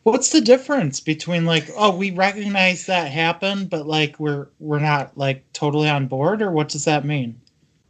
E: what's the difference between we recognize that happened, but we're not totally on board, or what does that mean?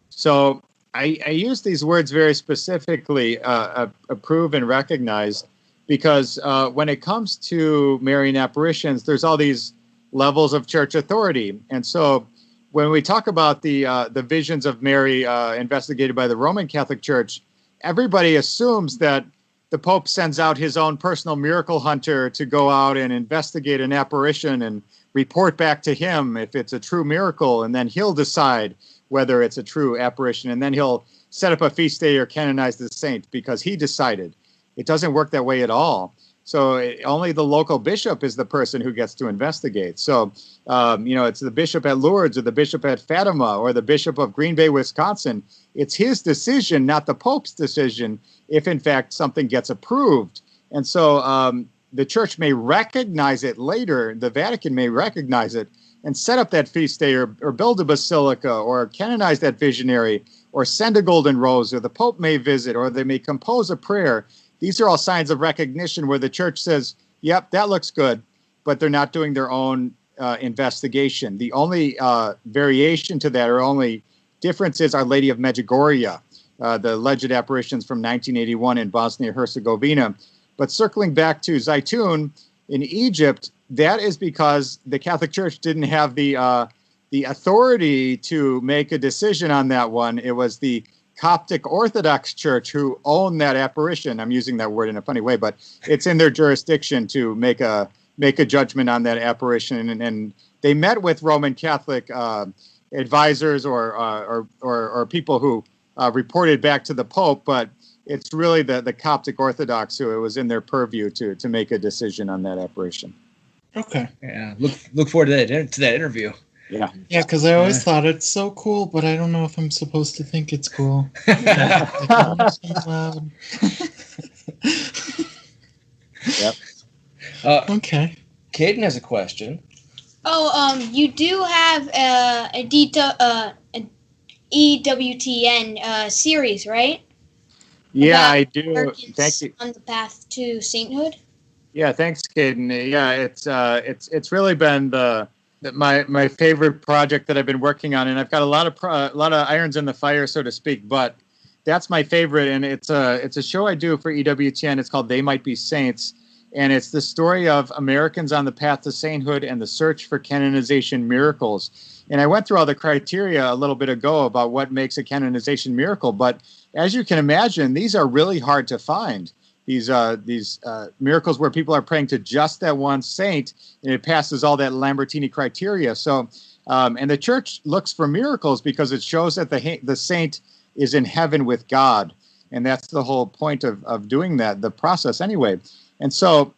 C: So I use these words very specifically, approve and recognize, because when it comes to Marian apparitions, there's all these levels of church authority. And so when we talk about the visions of Mary investigated by the Roman Catholic Church, everybody assumes that the Pope sends out his own personal miracle hunter to go out and investigate an apparition and report back to him if it's a true miracle, and then he'll decide whether it's a true apparition, and then he'll set up a feast day or canonize the saint because he decided. It doesn't work that way at all. So only the local bishop is the person who gets to investigate. So, it's the bishop at Lourdes or the bishop at Fatima or the bishop of Green Bay, Wisconsin. It's his decision, not the Pope's decision, if in fact something gets approved. And so the church may recognize it later, the Vatican may recognize it and set up that feast day or build a basilica or canonize that visionary or send a golden rose, or the Pope may visit, or they may compose a prayer. These are all signs of recognition where the church says, yep, that looks good, but they're not doing their own investigation. The only variation to that, or only difference, is Our Lady of Medjugorje, the alleged apparitions from 1981 in Bosnia-Herzegovina. But circling back to Zaytun in Egypt, that is because the Catholic Church didn't have the authority to make a decision on that one. It was the Coptic Orthodox Church who owned that apparition. I'm using that word in a funny way, but it's in their jurisdiction to make a judgment on that apparition. And they met with Roman Catholic advisors or people who reported back to the Pope, but it's really the Coptic Orthodox who it was in their purview to make a decision on that apparition.
E: Okay.
A: Yeah. Look forward to that interview.
C: Yeah.
E: Yeah, because I always thought it's so cool, but I don't know if I'm supposed to think it's cool. Yep. Okay.
A: Caden has a question.
D: You do have an EWTN series, right?
C: Yeah,
D: About
C: I do.
D: Americans
C: Thank you.
D: on the path to sainthood.
C: Yeah, thanks, Caden. Yeah, it's really been my favorite project that I've been working on, and I've got a lot of irons in the fire, so to speak. But that's my favorite, and it's a show I do for EWTN. It's called They Might Be Saints, and it's the story of Americans on the path to sainthood and the search for canonization miracles. And I went through all the criteria a little bit ago about what makes a canonization miracle, but as you can imagine, these are really hard to find. These miracles where people are praying to just that one saint, and it passes all that Lambertini criteria. So, and the church looks for miracles because it shows that the saint is in heaven with God, and that's the whole point of doing that, the process anyway. And so,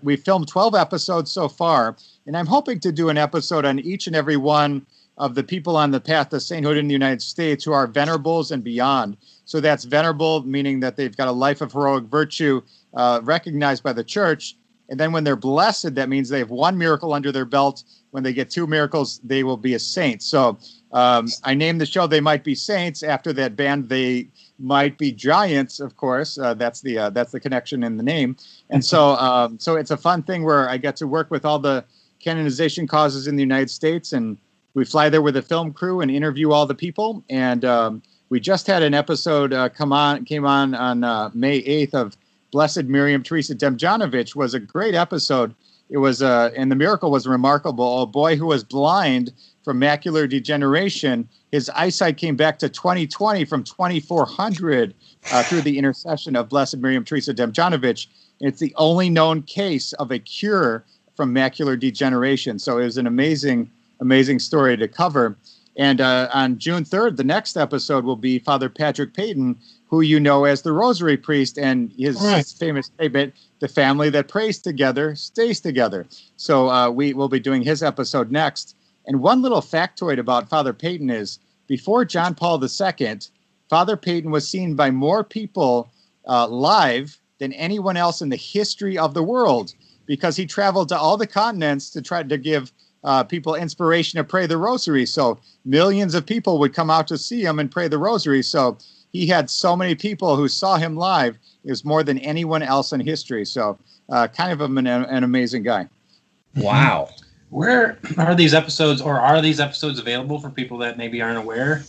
C: we filmed 12 episodes so far, and I'm hoping to do an episode on each and every one of the people on the path to sainthood in the United States who are venerables and beyond. So that's venerable, meaning that they've got a life of heroic virtue recognized by the church. And then when they're blessed, that means they have one miracle under their belt. When they get 2 miracles, they will be a saint. So I named the show They Might Be Saints after that band They Might Be Giants, of course. That's the connection in the name. And so it's a fun thing where I get to work with all the canonization causes in the United States, and we fly there with a film crew and interview all the people. And we just had an episode came on May 8th of Blessed Miriam Teresa Demjanovic. Was a great episode. It was and the miracle was remarkable. A boy who was blind from macular degeneration, his eyesight came back to 20/20 from 2400 through the intercession of Blessed Miriam Teresa Demjanovic. It's the only known case of a cure from macular degeneration. So it was an amazing story to cover. And on June 3rd, the next episode will be Father Patrick Payton, who you know as the Rosary Priest, and his famous statement, "The family that prays together stays together." So we will be doing his episode next. And one little factoid about Father Payton is, before John Paul II, Father Payton was seen by more people live than anyone else in the history of the world, because he traveled to all the continents to try to give people inspiration to pray the rosary. So millions of people would come out to see him and pray the rosary. So he had so many people who saw him live. It was more than anyone else in history. So kind of an amazing guy.
A: Wow.
G: Where are these episodes, or are these episodes available for people that maybe aren't aware?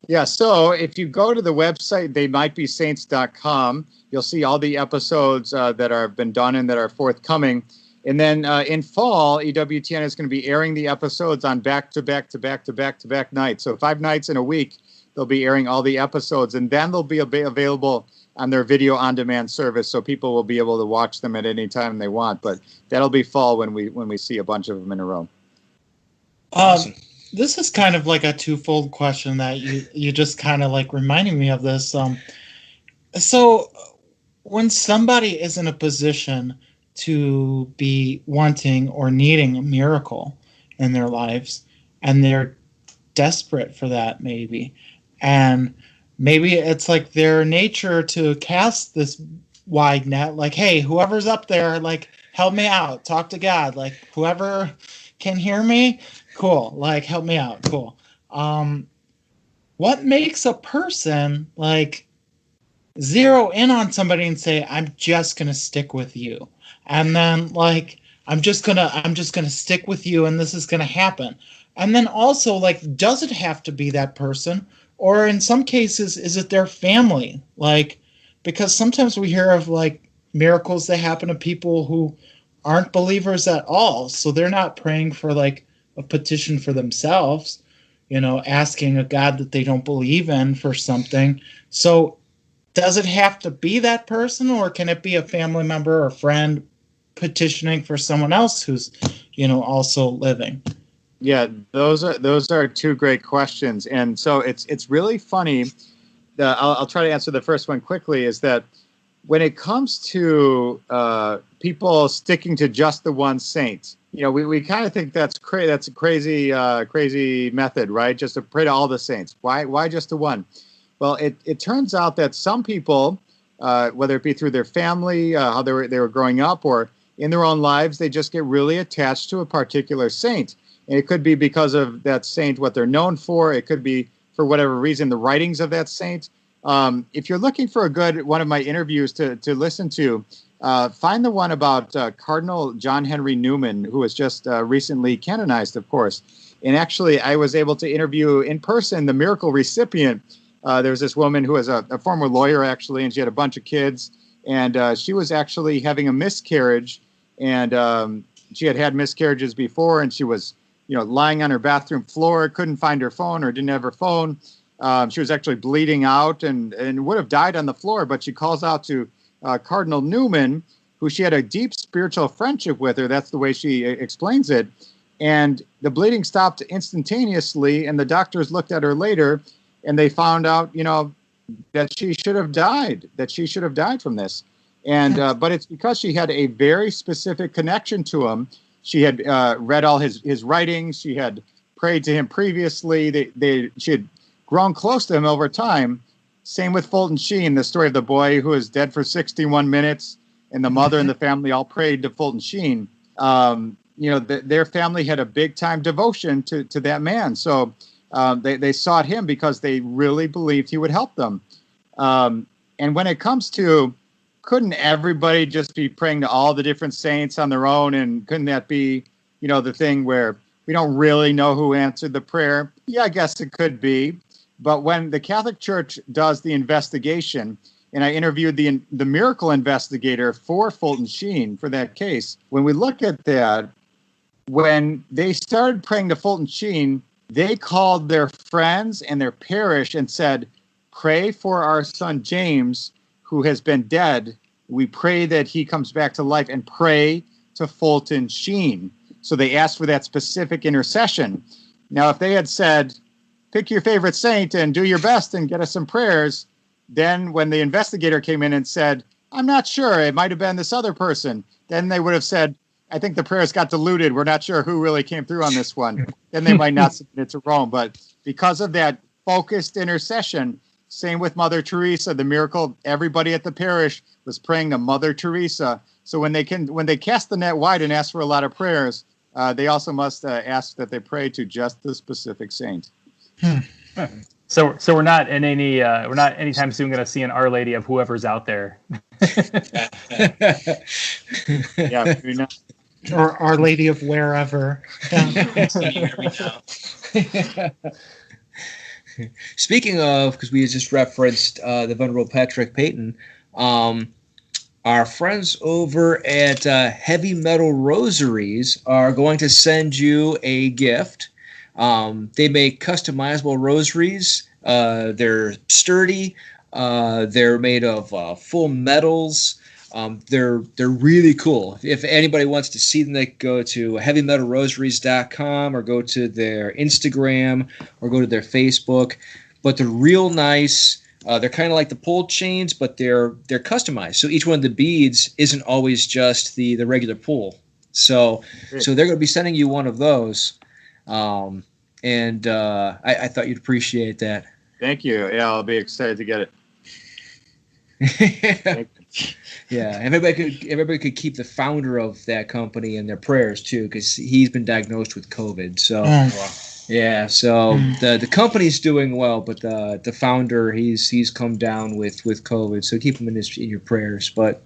C: Yeah, so if you go to the website, theymightbesaints.com, you'll see all the episodes that have been done and that are forthcoming. And then in fall, EWTN is going to be airing the episodes on back-to-back nights. So 5 nights in a week, they'll be airing all the episodes, and then they'll be available on their video on-demand service, so people will be able to watch them at any time they want. But that'll be fall when we see a bunch of them in a row.
A: Awesome.
E: This is kind of like a twofold question that you just kind of like reminding me of this. So when somebody is in a position to be wanting or needing a miracle in their lives, and they're desperate for that maybe, and maybe it's like their nature to cast this wide net, like, hey, whoever's up there, like, help me out, talk to God, like, whoever can hear me, cool, like, help me out, cool. What makes a person like zero in on somebody and say, I'm just gonna stick with you, and then like I'm just gonna stick with you, and this is gonna happen? And then also, like, does it have to be that person, or in some cases is it their family? Like, because sometimes we hear of like miracles that happen to people who aren't believers at all, so they're not praying for like a petition for themselves, asking a God that they don't believe in for something. So does it have to be that person, or can it be a family member or friend petitioning for someone else who's, also living?
C: Yeah, those are 2 great questions. And so it's really funny. I'll try to answer the first one quickly, is that when it comes to people sticking to just the one saint, we kind of think that's a crazy method, right? Just to pray to all the saints. Why just the one? Well, it turns out that some people, whether it be through their family, how they were growing up, or in their own lives, they just get really attached to a particular saint. And it could be because of that saint, what they're known for. It could be for whatever reason, the writings of that saint. If you're looking for a good one of my interviews to listen to, find the one about Cardinal John Henry Newman, who was just recently canonized, of course. And actually, I was able to interview in person the miracle recipient. There was this woman who was a former lawyer, actually, and she had a bunch of kids. And she was actually having a miscarriage. And she had miscarriages before, and she was lying on her bathroom floor, couldn't find her phone, or didn't have her phone. She was actually bleeding out and would have died on the floor, but she calls out to Cardinal Newman, who she had a deep spiritual friendship with her. That's the way she explains it. And the bleeding stopped instantaneously, and the doctors looked at her later, and they found out, that she should have died from this. And but it's because she had a very specific connection to him. She had read all his writings. She had prayed to him previously. She had grown close to him over time. Same with Fulton Sheen, the story of the boy who was dead for 61 minutes. and the mother and the family all prayed to Fulton Sheen. Their family had a big time devotion to that man. So they sought him because they really believed he would help them. And when it comes to, couldn't everybody just be praying to all the different saints on their own? And couldn't that be, the thing where we don't really know who answered the prayer? Yeah, I guess it could be. But when the Catholic Church does the investigation, and I interviewed the miracle investigator for Fulton Sheen for that case, when we look at that, when they started praying to Fulton Sheen, they called their friends and their parish and said, pray for our son James, who has been dead. We pray that he comes back to life, and pray to Fulton Sheen. So they asked for that specific intercession. Now, if they had said, pick your favorite saint and do your best and get us some prayers, then when the investigator came in and said, I'm not sure, it might have been this other person, then they would have said, I think the prayers got diluted. We're not sure who really came through on this one. Then they might not submit it to Rome. But because of that focused intercession, same with Mother Teresa, the miracle, everybody at the parish was praying to Mother Teresa. So when they cast the net wide and ask for a lot of prayers, they also must ask that they pray to just the specific saint.
B: So we're not anytime soon going to see an Our Lady of whoever's out there.
C: Yeah, maybe not.
E: Or Our Lady of wherever.
A: Speaking of, because we just referenced the Venerable Patrick Peyton, our friends over at Heavy Metal Rosaries are going to send you a gift. They make customizable rosaries. They're sturdy. They're made of full metals. They're really cool. If anybody wants to see them, they go to heavymetalrosaries.com or go to their Instagram or go to their Facebook. But they're real nice. They're kind of like the pole chains, but they're customized. So each one of the beads isn't always just the regular pull. So they're going to be sending you one of those. I thought you'd appreciate that.
C: Thank you. Yeah, I'll be excited to get it.
A: Yeah, everybody could keep the founder of that company in their prayers too, because he's been diagnosed with COVID. So yeah, so the company's doing well, but the founder he's come down with COVID. So keep him in your prayers. But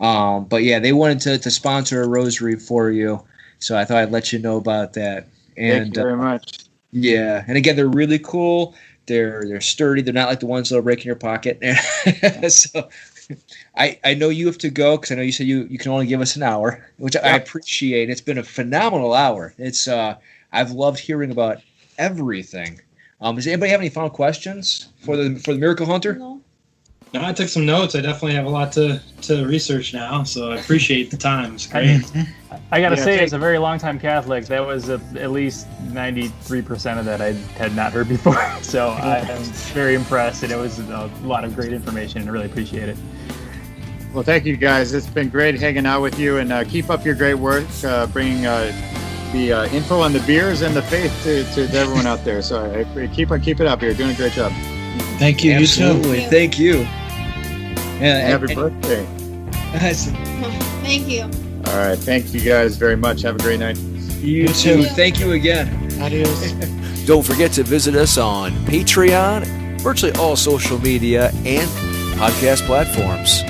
A: yeah, they wanted to sponsor a rosary for you, so I thought I'd let you know about that. And
C: thank you very much.
A: Yeah, and again, they're really cool. They're sturdy. They're not like the ones that'll break in your pocket. So I know you have to go because I know you said you can only give us an hour, which I appreciate. It's been a phenomenal hour. It's I've loved hearing about everything. Does anybody have any final questions for the Miracle Hunter?
F: No, I took some notes. I definitely have a lot to research now, so I appreciate the time. It's great.
B: I got to say, as a very long-time Catholic, that was at least 93% of that I had not heard before. So I am very impressed, and it was a lot of great information, and I really appreciate it.
C: Well, thank you, guys. It's been great hanging out with you, and keep up your great work, bringing the info on the beers and the faith to everyone out there. So keep it up. You're doing a great job.
E: Thank you.
A: Absolutely.
E: You too.
A: Thank you.
C: Happy birthday.
D: Thank you.
C: All right. Thank you guys very much. Have a great night.
A: You too. Thank you again.
E: Adios.
H: Don't forget to visit us on Patreon, virtually all social media, and podcast platforms.